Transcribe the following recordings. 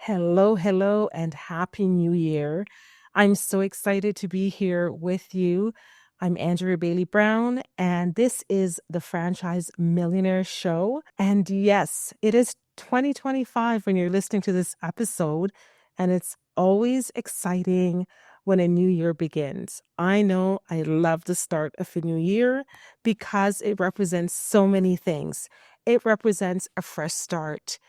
Hello, hello, and Happy New Year. I'm so excited to be here with you. I'm Andrea Bailey Brown, and this is the Franchise Millionaire Show. And yes, it is 2025 when you're listening to this episode, and it's always exciting when a new year begins. I know I love the start of a new year because it represents so many things. It represents a fresh start,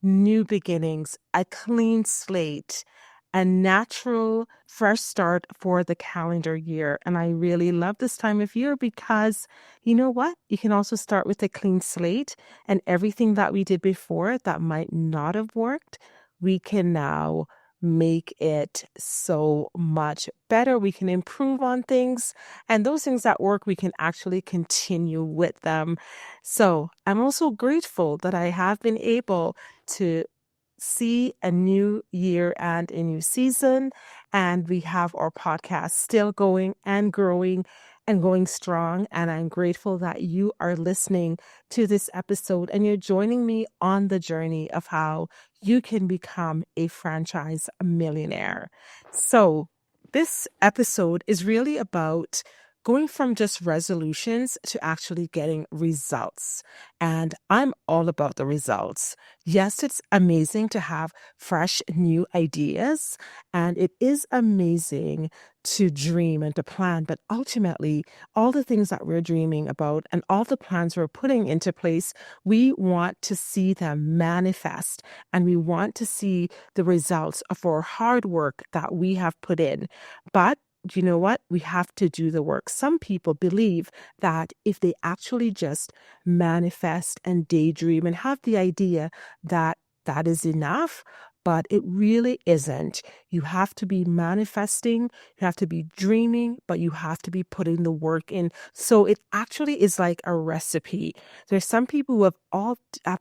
new beginnings, a clean slate, a natural fresh start for the calendar year. And I really love this time of year because you know what? You can also start with a clean slate, and everything that we did before that might not have worked, we can now make it so much better. We can improve on things, and those things that work, we can actually continue with them. So I'm also grateful that I have been able to see a new year and a new season. And we have our podcast still going and growing and going strong. And I'm grateful that you are listening to this episode and you're joining me on the journey of how you can become a franchise millionaire. So, this episode is really about going from just resolutions to actually getting results. And I'm all about the results. Yes, it's amazing to have fresh new ideas, and it is amazing to dream and to plan. But ultimately, all the things that we're dreaming about and all the plans we're putting into place, we want to see them manifest, and we want to see the results of our hard work that we have put in. But you know what? We have to do the work. Some people believe that if they actually just manifest and daydream and have the idea that that is enough, but it really isn't. You have to be manifesting, you have to be dreaming, but you have to be putting the work in. So it actually is like a recipe. There's some people who have all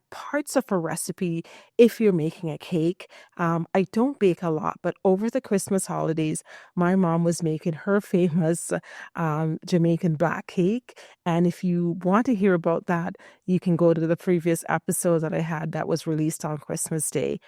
parts of a recipe. If you're making a cake, I don't bake a lot, but over the Christmas holidays, my mom was making her famous Jamaican black cake. And if you want to hear about that, you can go to the previous episode that I had that was released on Christmas Day.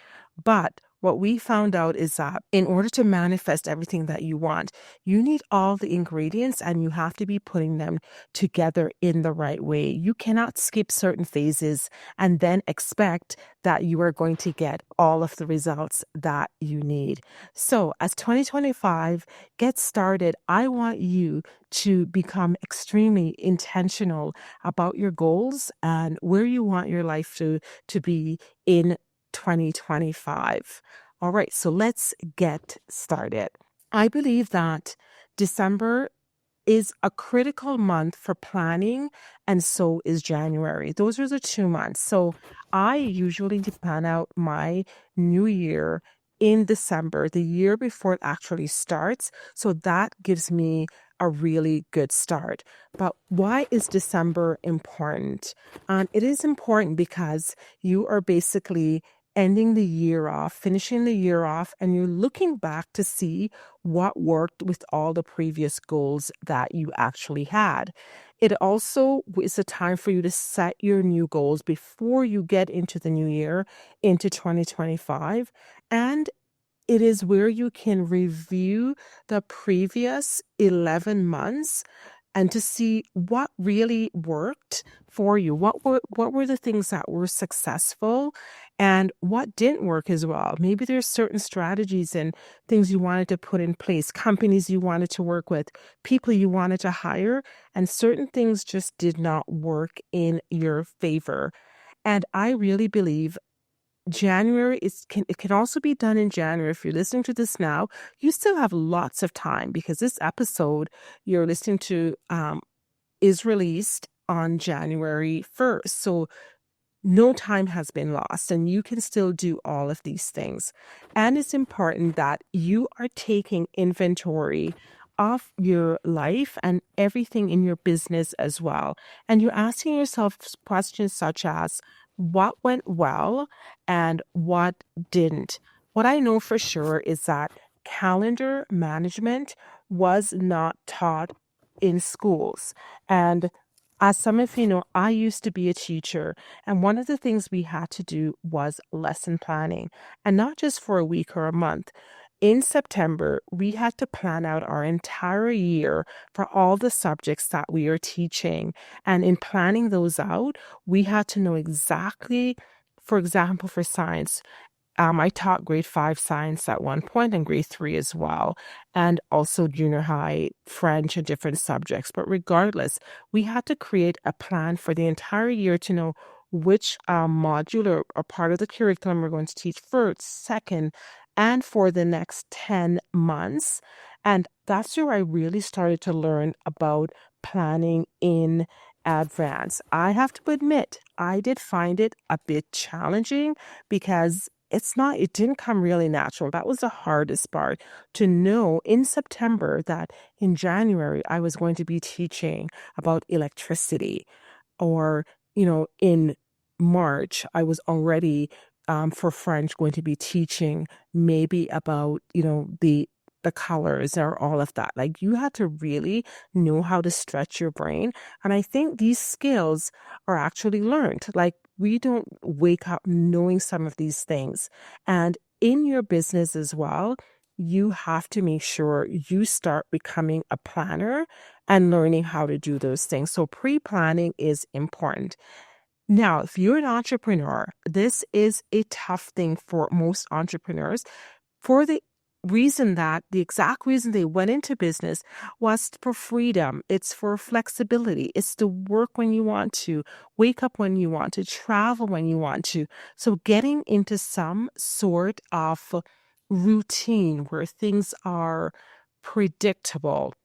But what we found out is that in order to manifest everything that you want, you need all the ingredients and you have to be putting them together in the right way. You cannot skip certain phases and then expect that you are going to get all of the results that you need. So, as 2025 gets started, I want you to become extremely intentional about your goals and where you want your life to be in 2025. All right, so let's get started. I believe that December is a critical month for planning, and so is January. Those are the 2 months. So I usually plan out my new year in December, the year before it actually starts. So that gives me a really good start. But why is December important? And it is important because you are basically ending the year off, finishing the year off, and you're looking back to see what worked with all the previous goals that you actually had. It also is a time for you to set your new goals before you get into the new year, into 2025. And it is where you can review the previous 11 months and to see what really worked for you. What were the things that were successful and what didn't work as well? Maybe there's certain strategies and things you wanted to put in place, companies you wanted to work with, people you wanted to hire, and certain things just did not work in your favor. And I really believe January it can also be done in January. If you're listening to this now, you still have lots of time because this episode you're listening to is released on January 1st. So no time has been lost and you can still do all of these things. And it's important that you are taking inventory of your life and everything in your business as well. And you're asking yourself questions such as what went well and what didn't. What I know for sure is that calendar management was not taught in schools. And As some of you know, I used to be a teacher, and one of the things we had to do was lesson planning, and not just for a week or a month. In September, we had to plan out our entire year for all the subjects that we are teaching. And in planning those out, we had to know exactly, for example, for science, I taught grade 5 science at one point and grade 3 as well, and also junior high French and different subjects. But regardless, we had to create a plan for the entire year to know which module or part of the curriculum we're going to teach first, second, and for the next 10 months. And that's where I really started to learn about planning in advance. I have to admit, I did find it a bit challenging because it didn't come really natural. That was the hardest part, to know in September that in January I was going to be teaching about electricity, or, in March I was already, for French, going to be teaching maybe about, the colors or all of that. Like, you had to really know how to stretch your brain. And I think these skills are actually learned. Like, we don't wake up knowing some of these things. And in your business as well, you have to make sure you start becoming a planner and learning how to do those things. So pre-planning is important. Now, if you're an entrepreneur, this is a tough thing for most entrepreneurs, for the exact reason they went into business was for freedom. It's for flexibility. It's to work when you want to, wake up when you want to, travel when you want to. So getting into some sort of routine where things are predictable,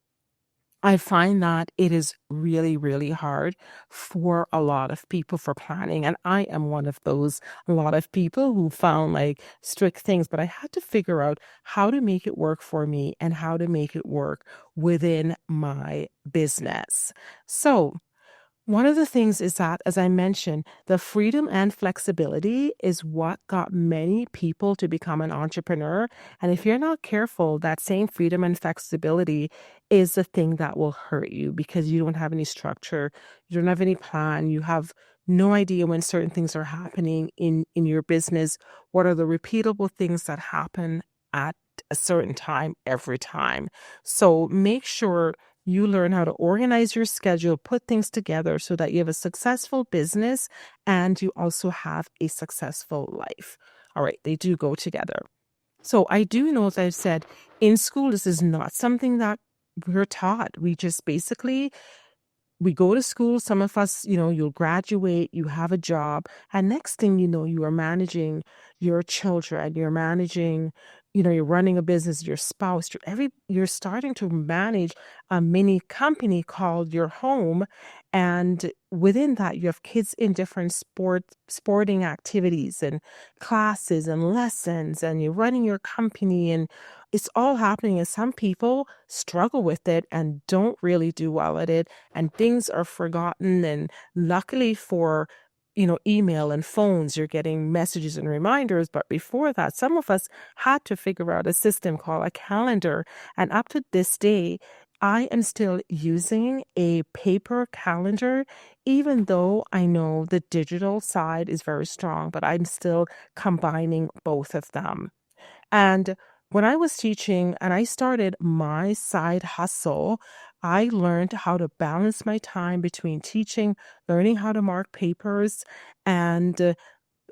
I find that it is really, really hard for a lot of people for planning. And I am one of those, a lot of people who found like strict things, but I had to figure out how to make it work for me and how to make it work within my business. So one of the things is that, as I mentioned, the freedom and flexibility is what got many people to become an entrepreneur. And if you're not careful, that same freedom and flexibility is the thing that will hurt you, because you don't have any structure, you don't have any plan, you have no idea when certain things are happening in your business. What are the repeatable things that happen at a certain time every time? So make sure you learn how to organize your schedule, put things together so that you have a successful business and you also have a successful life. All right, they do go together. So I do know, as I've said, in school, this is not something that we're taught. We just basically, we go to school. Some of us, you'll graduate, you have a job, and next thing you know, you are managing your children, you're managing, you're running a business, your spouse, you're starting to manage a mini company called your home. And within that, you have kids in different sporting activities and classes and lessons, and you're running your company, and it's all happening. And some people struggle with it and don't really do well at it, and things are forgotten. And luckily for, email and phones, you're getting messages and reminders. But before that, some of us had to figure out a system called a calendar. And up to this day, I am still using a paper calendar, even though I know the digital side is very strong, but I'm still combining both of them. And when I was teaching and I started my side hustle, I learned how to balance my time between teaching, learning how to mark papers, and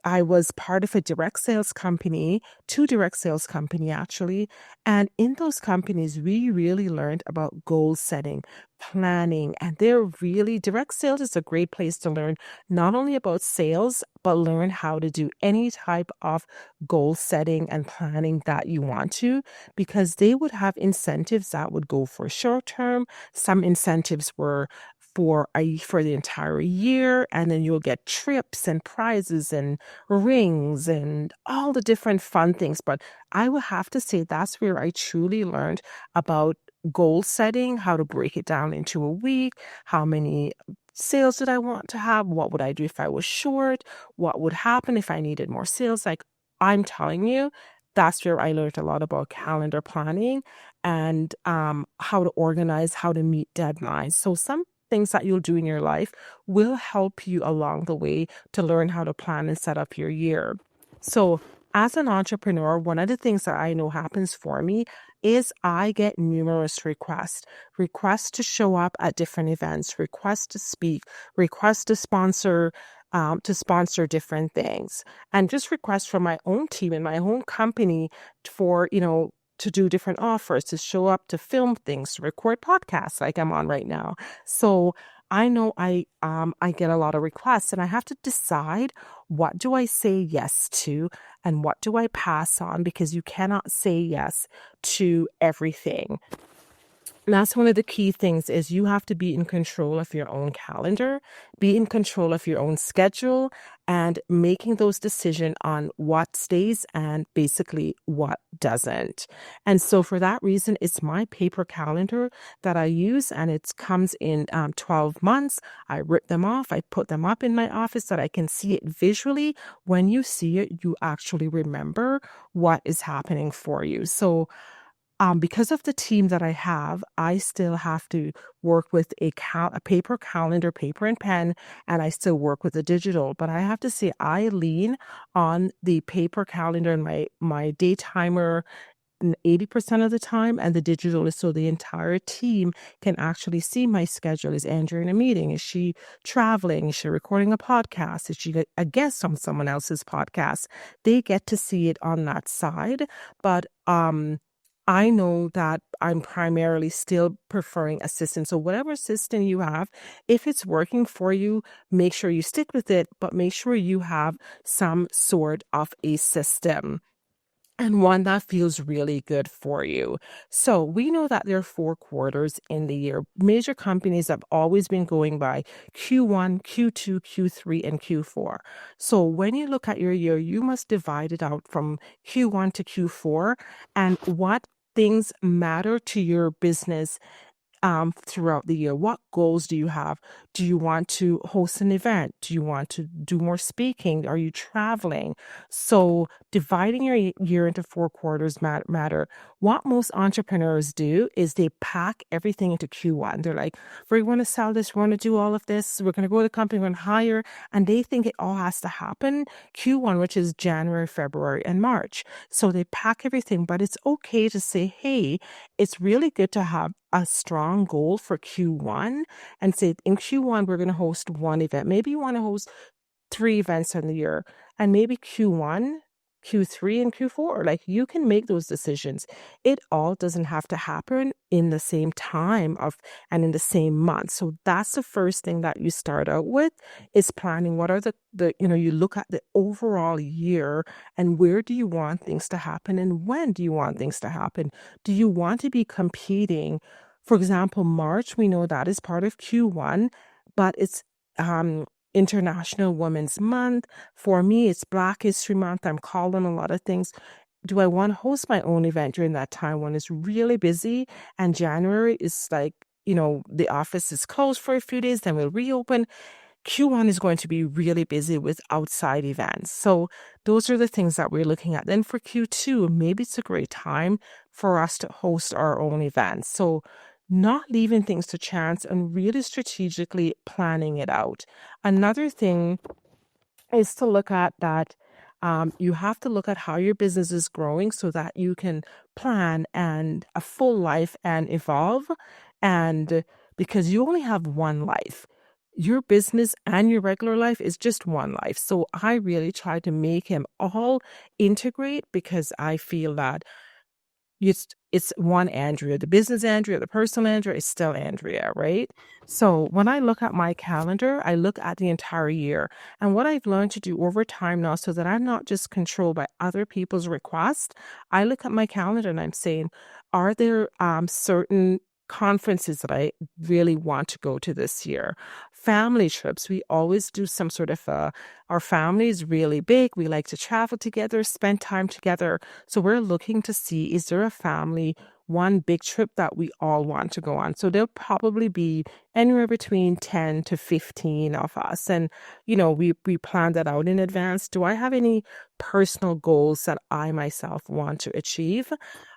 I was part of a direct sales company, two direct sales company actually. And in those companies, we really learned about goal setting, planning, and direct sales is a great place to learn not only about sales, but learn how to do any type of goal setting and planning that you want to, because they would have incentives that would go for short term. Some incentives were for the entire year, and then you'll get trips and prizes and rings and all the different fun things. But I will have to say that's where I truly learned about goal setting, how to break it down into a week, how many sales did I want to have, what would I do if I was short, what would happen if I needed more sales. Like, I'm telling you, that's where I learned a lot about calendar planning and how to organize, how to meet deadlines. So some things that you'll do in your life will help you along the way to learn how to plan and set up your year. So, as an entrepreneur, one of the things that I know happens for me is I get numerous requests to show up at different events, requests to speak, requests to sponsor different things, and just requests from my own team and my own company for, to do different offers, to show up, to film things, to record podcasts like I'm on right now. So I know I get a lot of requests, and I have to decide, what do I say yes to and what do I pass on, because you cannot say yes to everything. And that's one of the key things, is you have to be in control of your own calendar, be in control of your own schedule, and making those decisions on what stays and basically what doesn't. And so for that reason, it's my paper calendar that I use, and it comes in 12 months. I rip them off. I put them up in my office so that I can see it visually. When you see it, you actually remember what is happening for you. So because of the team that I have, I still have to work with a paper calendar, paper and pen, and I still work with the digital. But I have to say, I lean on the paper calendar and my day timer 80% of the time, and the digital is so the entire team can actually see my schedule. Is Andrea in a meeting? Is she traveling? Is she recording a podcast? Is she a guest on someone else's podcast? They get to see it on that side, but I know that I'm primarily still preferring assistance. So whatever assistant you have, if it's working for you, make sure you stick with it, but make sure you have some sort of a system and one that feels really good for you. So we know that there are 4 quarters in the year. Major companies have always been going by Q1, Q2, Q3, and Q4. So when you look at your year, you must divide it out from Q1 to Q4, and what things matter to your business throughout the year. What goals do you have? Do you want to host an event? Do you want to do more speaking? Are you traveling? So dividing your year into 4 quarters matter. What most entrepreneurs do is they pack everything into Q1. They're like, we want to sell this, we want to do all of this, we're going to go to the company, we're going to hire, and they think it all has to happen Q1, which is January, February, and March. So they pack everything, but it's okay to say, hey, it's really good to have a strong goal for Q1 and say, in Q1, we're going to host one event. Maybe you want to host 3 events in the year, and maybe Q1, Q3, and Q4. Like, you can make those decisions. It all doesn't have to happen in the same time and in the same month. So that's the first thing that you start out with, is planning. What are you look at the overall year and where do you want things to happen and when do you want things to happen? Do you want to be competing? For example, March, we know that is part of Q1, but it's International Women's Month. For me, it's Black History Month. I'm calling a lot of things. Do I want to host my own event during that time when it's really busy? And January is like, the office is closed for a few days, then we'll reopen. Q1 is going to be really busy with outside events. So those are the things that we're looking at. Then for Q2, maybe it's a great time for us to host our own events. So not leaving things to chance and really strategically planning it out. Another thing is to look at that. You have to look at how your business is growing so that you can plan and a full life and evolve. And because you only have one life, your business and your regular life is just one life. So I really try to make him all integrate, because I feel that it's one Andrea. The business Andrea, the personal Andrea is still Andrea, right? So when I look at my calendar, I look at the entire year. And what I've learned to do over time now, so that I'm not just controlled by other people's requests, I look at my calendar and I'm saying, are there certain conferences that I really want to go to this year? Family trips. We always do some sort of our family is really big. We like to travel together, spend time together. So we're looking to see, is there a family one big trip that we all want to go on? So there'll probably be anywhere between 10 to 15 of us. And, we plan that out in advance. Do I have any personal goals that I myself want to achieve?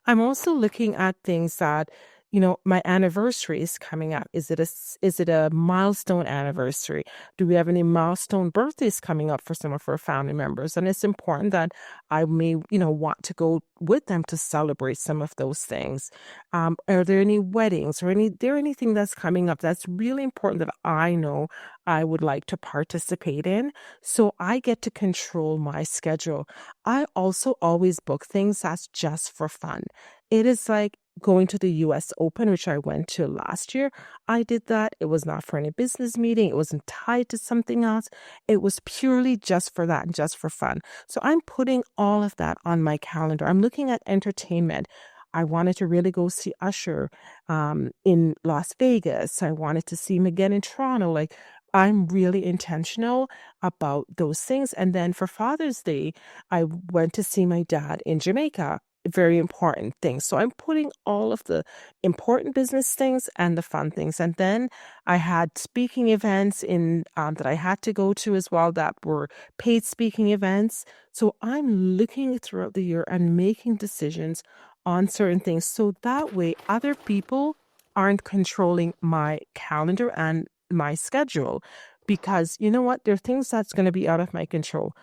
I'm also looking at things that my anniversary is coming up. Is it a milestone anniversary? Do we have any milestone birthdays coming up for some of our family members? And it's important that I may, want to go with them to celebrate some of those things. Are there any weddings or anything that's coming up that's really important that I know I would like to participate in? So I get to control my schedule. I also always book things that's just for fun. It is like going to the US Open, which I went to last year. I did that. It was not for any business meeting. It wasn't tied to something else. It was purely just for that and just for fun. So I'm putting all of that on my calendar. I'm looking at entertainment. I wanted to really go see Usher in Las Vegas. I wanted to see him again in Toronto. Like, I'm really intentional about those things. And then for Father's Day, I went to see my dad in Jamaica. Very important things. So I'm putting all of the important business things and the fun things. And then I had speaking events in that I had to go to as well that were paid speaking events. So I'm looking throughout the year and making decisions on certain things. So that way other people aren't controlling my calendar and my schedule. Because you know what? There are things that's going to be out of my control.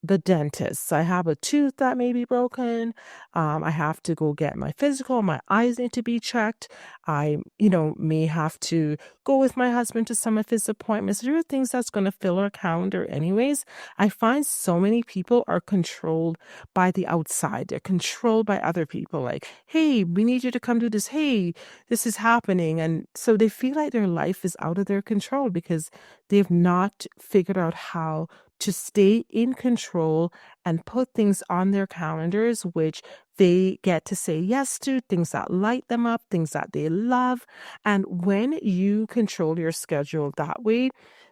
The dentist. I have a tooth that may be broken. I have to go get my physical. My eyes need to be checked. I, may have to go with my husband to some of his appointments. There are things that's going to fill our calendar anyways. I find so many people are controlled by the outside. They're controlled by other people. Like, hey, we need you to come do this. Hey, this is happening. And so they feel like their life is out of their control because they've not figured out how to stay in control and put things on their calendars, which they get to say yes to, things that light them up, things that they love. And when you control your schedule that way,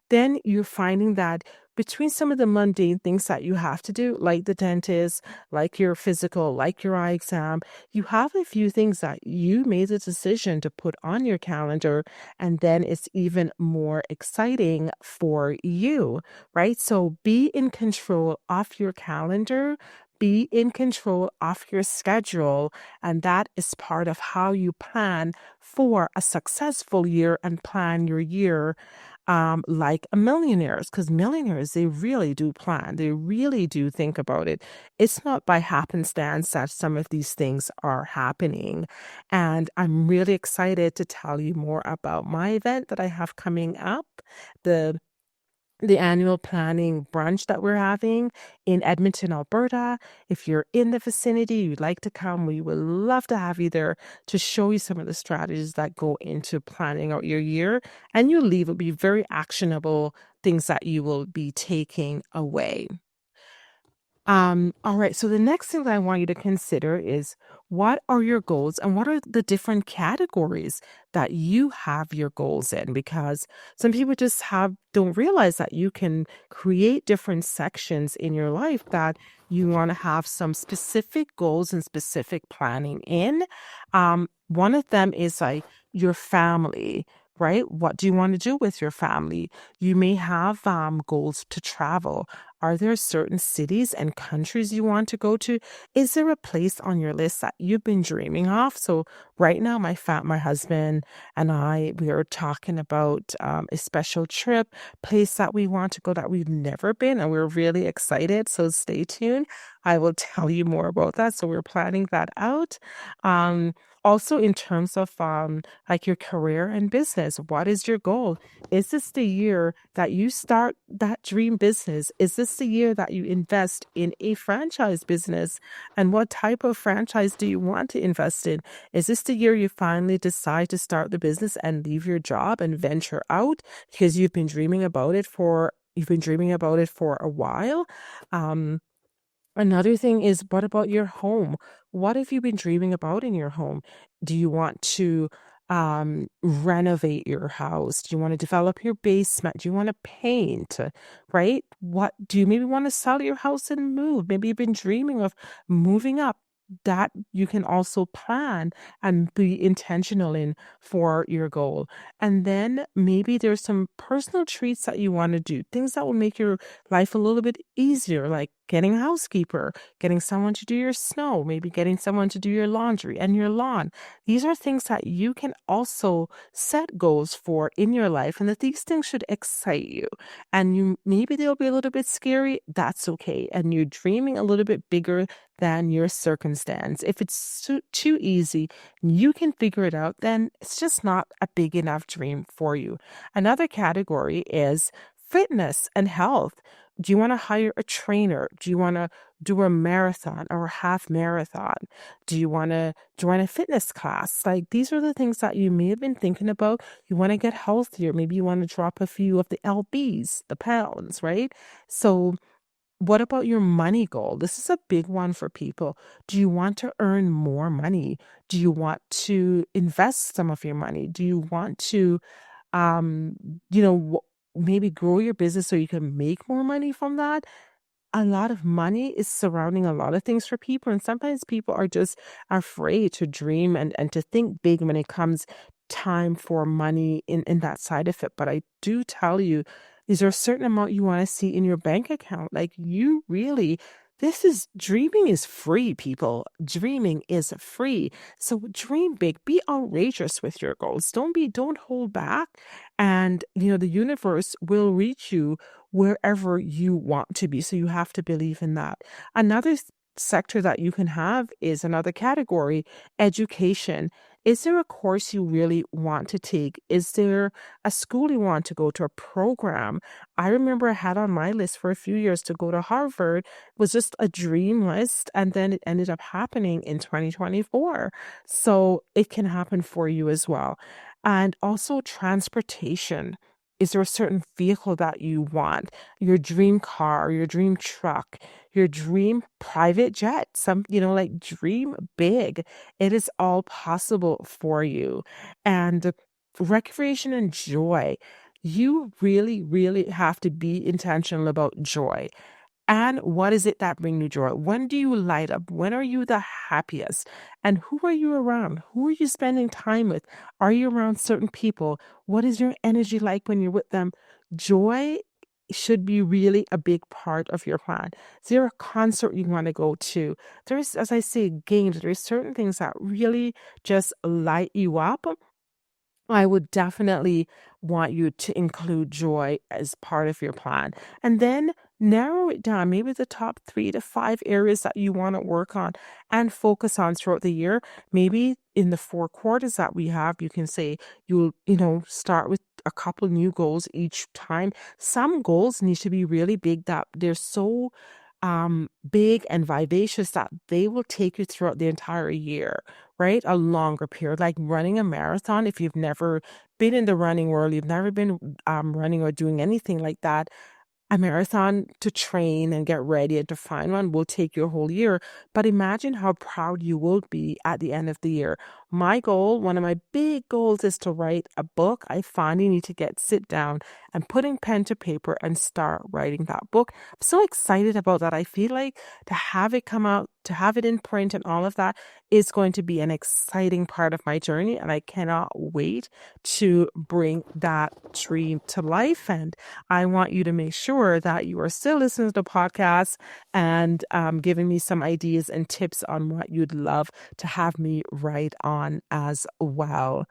then you're finding that between some of the mundane things that you have to do, like the dentist, like your physical, like your eye exam, you have a few things that you made the decision to put on your calendar, and then it's even more exciting for you, right? So be in control of your calendar. Be in control of your schedule, and that is part of how you plan for a successful year and plan your year like a millionaires, because millionaires, they really do plan. They really do think about it. It's not by happenstance that some of these things are happening. And I'm really excited to tell you more about my event that I have coming up. The annual planning brunch that we're having in Edmonton, Alberta. If you're in the vicinity, you'd like to come, we would love to have you there to show you some of the strategies that go into planning out your year. And you leave, it'll be very actionable things that you will be taking away. All right. So the next thing that I want you to consider is what are your goals and what are the different categories that you have your goals in? Because some people just don't realize that you can create different sections in your life that you want to have some specific goals and specific planning in. One of them is like your family. Right? What do you want to do with your family? You may have goals to travel. Are there certain cities and countries you want to go to? Is there a place on your list that you've been dreaming of? So right now, my husband and I, we are talking about a special trip, place that we want to go that we've never been, and we're really excited. So stay tuned. I will tell you more about that. So we're planning that out. Also, in terms of like your career and business, what is your goal? Is this the year that you start that dream business? Is this the year that you invest in a franchise business? And what type of franchise do you want to invest in? Is this the year you finally decide to start the business and leave your job and venture out because you've been dreaming about it for a while? Another thing is, what about your home? What have you been dreaming about in your home? Do you want to renovate your house? Do you want to develop your basement? Do you want to paint? Right? What do you maybe want to sell your house and move? Maybe you've been dreaming of moving up. That you can also plan and be intentional in for your goal. And then maybe there's some personal treats that you want to do, things that will make your life a little bit easier, like getting a housekeeper, getting someone to do your snow, maybe getting someone to do your laundry and your lawn. These are things that you can also set goals for in your life, and that these things should excite you. And maybe they'll be a little bit scary. That's okay. And you're dreaming a little bit bigger than your circumstance. If it's too easy, you can figure it out, then it's just not a big enough dream for you. Another category is fitness and health. Do you want to hire a trainer? Do you want to do a marathon or a half marathon? Do you want to join a fitness class? Like, these are the things that you may have been thinking about. You want to get healthier. Maybe you want to drop a few of the lbs, the pounds, right? So what about your money goal? This is a big one for people. Do you want to earn more money? Do you want to invest some of your money? Do you want to, um, maybe grow your business so you can make more money from that? A lot of money is surrounding a lot of things for people, and sometimes people are just afraid to dream and to think big when it comes time for money in that side of it. But I do tell you, is there a certain amount you want to see in your bank account? Like, you really, dreaming is free, people. Dreaming is free. So dream big, be outrageous with your goals. Don't hold back. And, the universe will reach you wherever you want to be. So you have to believe in that. Another sector that you can have is another category, education. Is there a course you really want to take? Is there a school you want to go to, a program? I remember I had on my list for a few years to go to Harvard. It was just a dream list, and then it ended up happening in 2024. So it can happen for you as well. And also transportation. Is there a certain vehicle that you want? Your dream car, your dream truck, your dream private jet? Like, dream big. It is all possible for you. And recreation and joy. You really, really have to be intentional about joy. And what is it that brings you joy? When do you light up? When are you the happiest? And who are you around? Who are you spending time with? Are you around certain people? What is your energy like when you're with them? Joy should be really a big part of your plan. Is there a concert you want to go to? There's, as I say, games. There's certain things that really just light you up. I would definitely want you to include joy as part of your plan. And then narrow it down, maybe the top 3 to 5 areas that you want to work on and focus on throughout the year. Maybe in the 4 quarters that we have, you can say you'll, start with a couple new goals each time. Some goals need to be really big, that they're so big and vivacious that they will take you throughout the entire year, right? A longer period, like running a marathon. If you've never been in the running world, you've never been running or doing anything like that, a marathon to train and get ready and to find one will take your whole year. But imagine how proud you will be at the end of the year. My goal, one of my big goals, is to write a book. I finally need to sit down and putting pen to paper and start writing that book. I'm so excited about that. I feel like to have it come out, to have it in print and all of that is going to be an exciting part of my journey. And I cannot wait to bring that dream to life. And I want you to make sure that you are still listening to the podcast and giving me some ideas and tips on what you'd love to have me write on as well.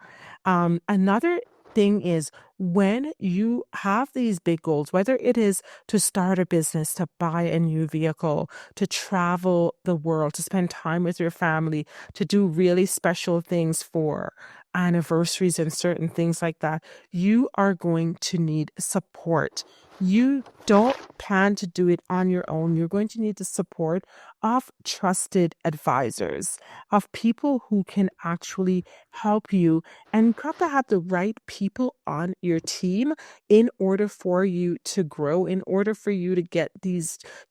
Another thing is, when you have these big goals, whether it is to start a business, to buy a new vehicle, to travel the world, to spend time with your family, to do really special things for anniversaries and certain things like that, you are going to need support. You don't plan to do it on your own. You're going to need the support of trusted advisors, of people who can actually help you. And you have to have the right people on your team in order for you to grow, in order for you to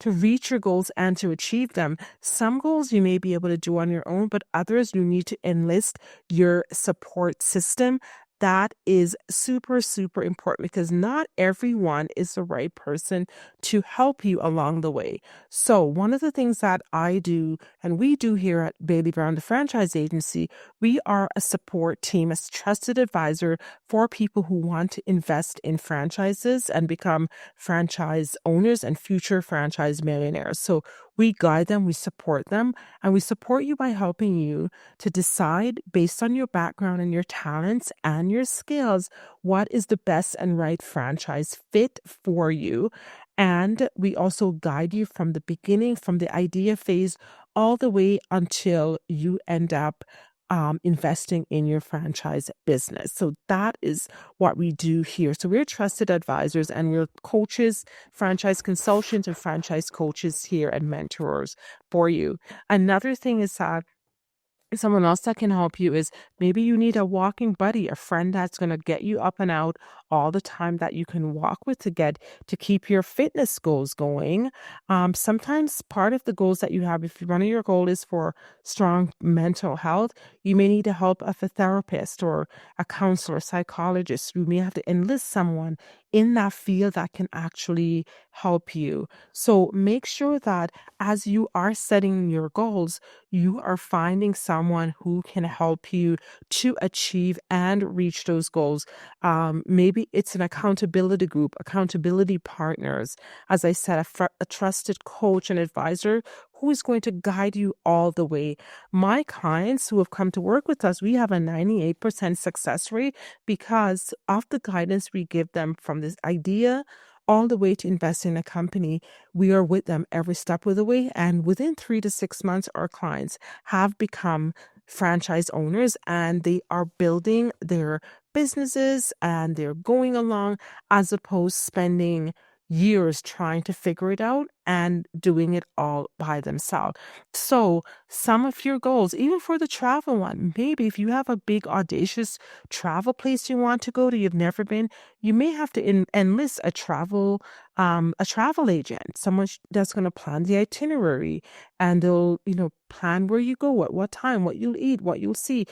to reach your goals and to achieve them. Some goals you may be able to do on your own, but others you need to enlist your support system That is super, super important because not everyone is the right person to help you along the way. So, one of the things that I do and we do here at Bailey Brown, the franchise agency, we are a support team, a trusted advisor for people who want to invest in franchises and become franchise owners and future franchise millionaires. So, we guide them, we support them, and we support you by helping you to decide based on your background and your talents and your skills what is the best and right franchise fit for you. And we also guide you from the beginning, from the idea phase, all the way until you end up investing in your franchise business. So that is what we do here. So we're trusted advisors and we're coaches, franchise consultants, and franchise coaches here and mentors for you. Another thing is that someone else that can help you is maybe you need a walking buddy, a friend that's going to get you up and out all the time that you can walk with to keep your fitness goals going. Sometimes part of the goals that you have, if one of your goal is for strong mental health, you may need the help of a therapist or a counselor, psychologist. You may have to enlist someone in that field that can actually help you. So make sure that as you are setting your goals, you are finding someone who can help you to achieve and reach those goals. Maybe it's an accountability group, accountability partners. As I said, a trusted coach and advisor who is going to guide you all the way. My clients who have come to work with us, we have a 98% success rate because of the guidance we give them from this idea all the way to invest in a company. We are with them every step of the way. And within 3 to 6 months, our clients have become franchise owners and they are building their businesses and they're going along as opposed spending years trying to figure it out and doing it all by themselves. So some of your goals, even for the travel one, maybe if you have a big audacious travel place you want to go to, you've never been, you may have to enlist a travel agent, someone that's going to plan the itinerary and they'll, plan where you go, at what time, what you'll eat, what you'll see.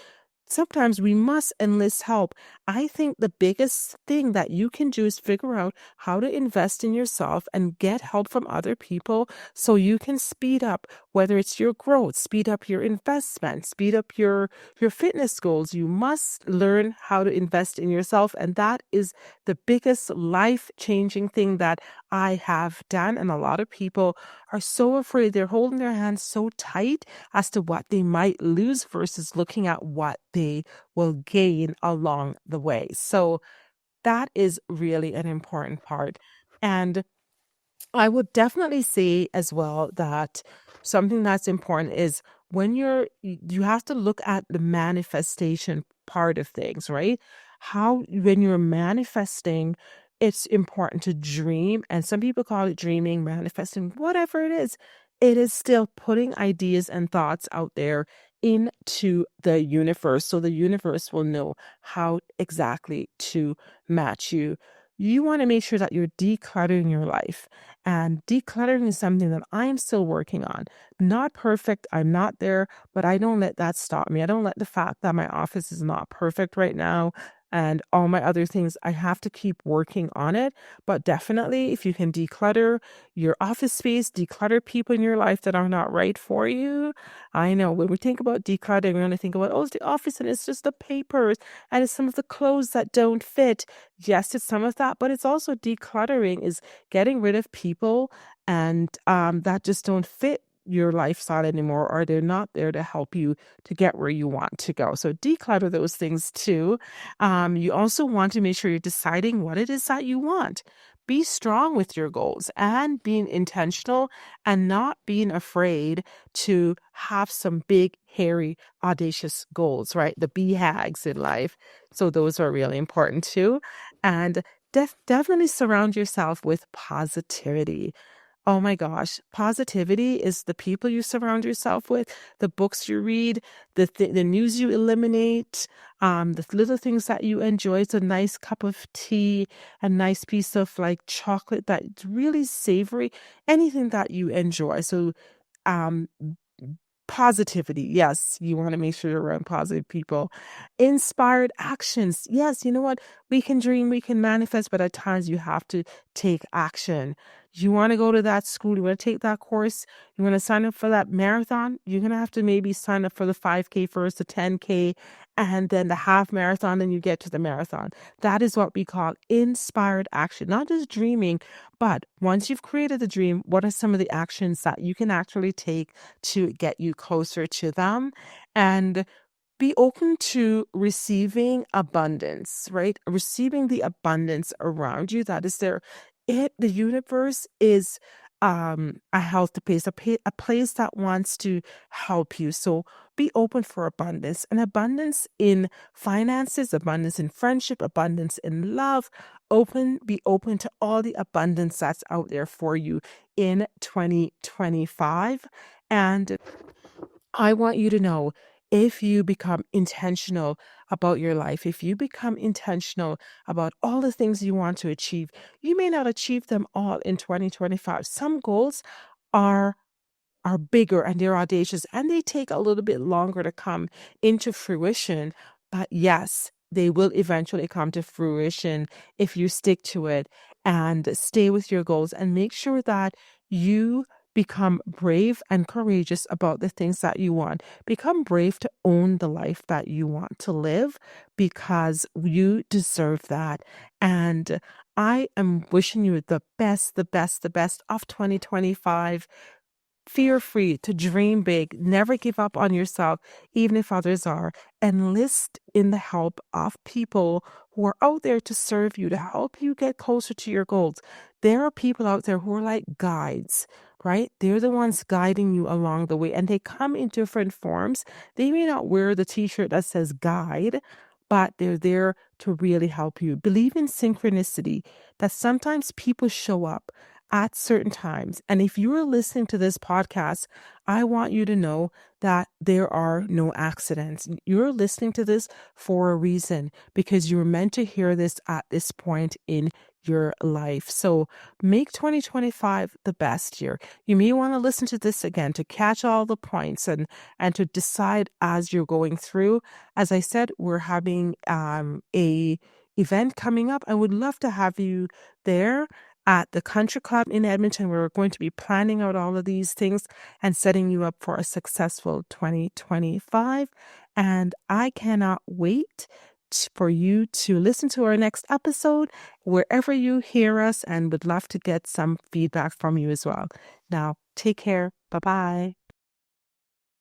Sometimes we must enlist help. I think the biggest thing that you can do is figure out how to invest in yourself and get help from other people so you can speed up, whether it's your growth, speed up your investment, speed up your fitness goals. You must learn how to invest in yourself. And that is the biggest life-changing thing that I have done. And a lot of people are so afraid. They're holding their hands so tight as to what they might lose versus looking at what they will gain along the way. So that is really an important part. And I would definitely say as well that something that's important is when you have to look at the manifestation part of things, right? When you're manifesting, it's important to dream. And some people call it dreaming, manifesting, whatever it is. It is still putting ideas and thoughts out there into the universe so the universe will know how exactly to match you. You want to make sure that you're decluttering your life. And decluttering is something that I'm still working on. Not perfect. I'm not there, but I don't let that stop me. I don't let the fact that my office is not perfect right now and all my other things, I have to keep working on it. But definitely, if you can declutter your office space, declutter people in your life that are not right for you. I know when we think about decluttering, we're going to think about, oh, it's the office and it's just the papers and it's some of the clothes that don't fit. Yes, it's some of that, but it's also decluttering is getting rid of people and that just don't fit your lifestyle anymore, or they're not there to help you to get where you want to go. So declutter those things too. You also want to make sure you're deciding what it is that you want. Be strong with your goals and being intentional and not being afraid to have some big, hairy, audacious goals, right? The BHAGs in life. So those are really important too. And definitely surround yourself with positivity. Oh my gosh, positivity is the people you surround yourself with, the books you read, the news you eliminate, the little things that you enjoy. It's a nice cup of tea, a nice piece of like chocolate that's really savory, anything that you enjoy. So, um, Positivity. Yes, you want to make sure you're around positive people. Inspired actions. Yes, you know what? We can dream, we can manifest, but at times you have to take action. You want to go to that school, you want to take that course, you want to sign up for that marathon, you're going to have to maybe sign up for the 5K first, the 10K, and then the half marathon, and you get to the marathon. That is what we call inspired action, not just dreaming, but once you've created the dream, what are some of the actions that you can actually take to get you closer to them? And be open to receiving abundance, right? Receiving the abundance around you that is there. The universe is a healthy place, a place that wants to help you. So be open for abundance, and abundance in finances, abundance in friendship, abundance in love. Be open to all the abundance that's out there for you in 2025. And I want you to know, if you become intentional about your life, if you become intentional about all the things you want to achieve, you may not achieve them all in 2025. Some goals are bigger and they're audacious and they take a little bit longer to come into fruition. But yes, they will eventually come to fruition if you stick to it and stay with your goals and make sure that you become brave and courageous about the things that you want. Become brave to own the life that you want to live, because you deserve that. And I am wishing you the best, the best, the best of 2025. Fear free to dream big, never give up on yourself, even if others are. Enlist in the help of people who are out there to serve you, to help you get closer to your goals. There are people out there who are like guides, right? They're the ones guiding you along the way, and they come in different forms. They may not wear the t-shirt that says guide, but they're there to really help you. Believe in synchronicity, that sometimes people show up at certain times. And if you are listening to this podcast, I want you to know that there are no accidents. You're listening to this for a reason, because you were meant to hear this at this point in your life. So make 2025 the best year. You may want to listen to this again to catch all the points and to decide as you're going through. As I said, we're having a event coming up. I would love to have you there at the Country Club in Edmonton. We're going to be planning out all of these things and setting you up for a successful 2025. And I cannot wait for you to listen to our next episode wherever you hear us, and would love to get some feedback from you as well. Now, take care. Bye-bye.